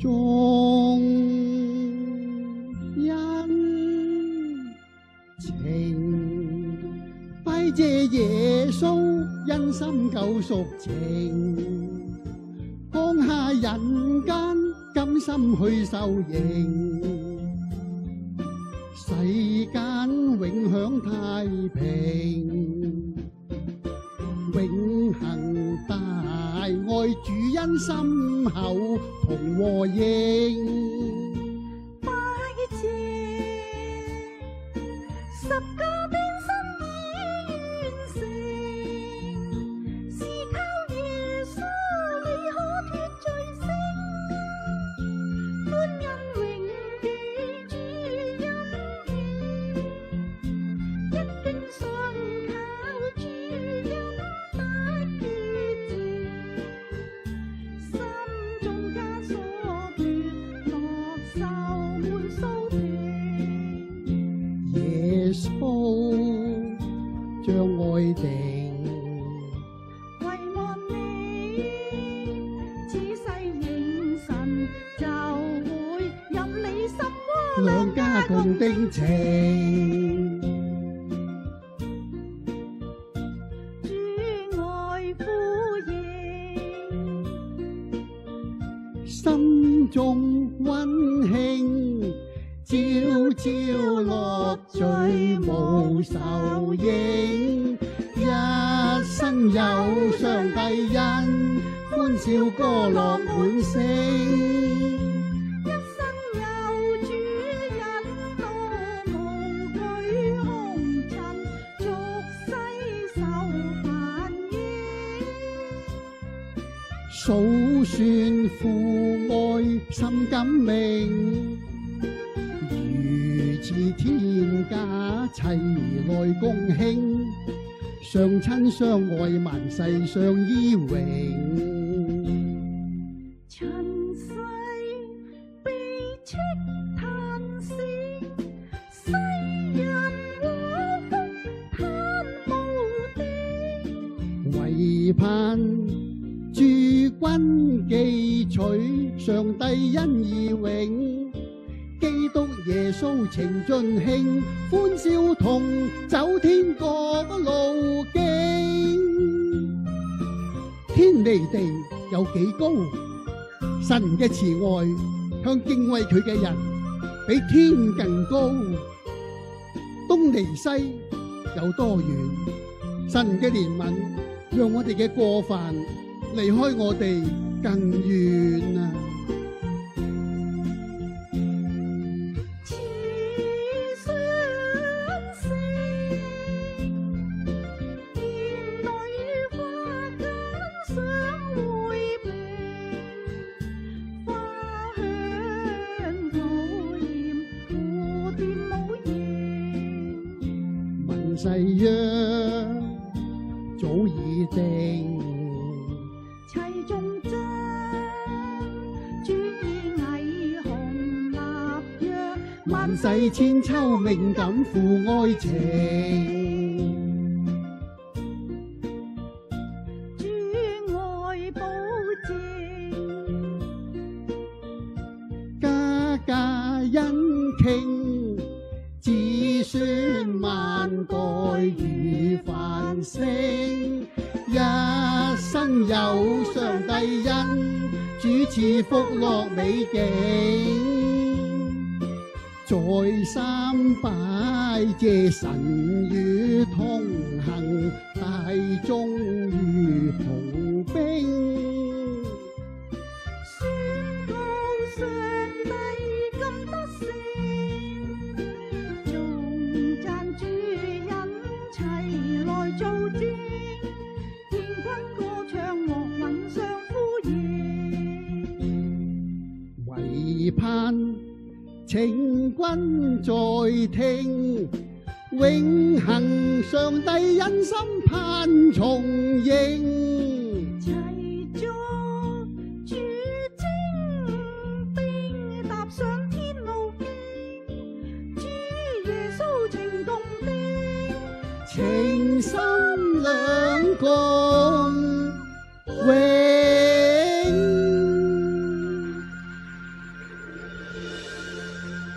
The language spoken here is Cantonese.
眾恩情，拜謝耶穌恩心救贖情，放下人間甘心去受刑，世間永享太平，永恒大愛主恩深厚同和應。拜謝十架變身已完成，是靠耶穌你可脫罪性，歡欣永記主恩義，一經信靠主恩得潔淨，心中枷鎖脫落受滿掃平，耶穌將愛定，為愛你此世應神，就會任你心窩兩家共定情。主愛呼應，心中溫馨，朝朝樂聚無愁影，一生有上帝恩，歡笑歌樂滿聲。一生有主恩，多無懼紅塵，俗世受煩擾，數算父愛心感銘，如此天家齊來共慶，相親相愛萬世相依榮。塵世悲戚嘆息，世人禍福嘆無定，唯盼諸君記取上帝恩義永，基督耶穌情盡興，歡笑同走天國路徑。天離地有幾高，神嘅慈愛向敬畏佢嘅人比天更高。東離西有多遠，神嘅憐憫讓我哋嘅過犯離開我哋更遠啊！似相識，兒女花間相會平，花香吐豔蝴蝶舞形，民誓約早已定，齊眾將主意霓虹立約，萬世千秋命感父愛情。主愛保證，家家恩傾，子孫萬代如繁星，一生有上帝恩，主賜福樂美景。再三拜謝神與同行，大眾如同兵。宣告上帝今得勝，頌讚主恩齊來造證，天軍歌唱樂韻相呼應，唯盼情君在聽，永恒上帝恩心盼重應。齊作主精兵，踏上天路徑，主耶穌情動的情深兩共永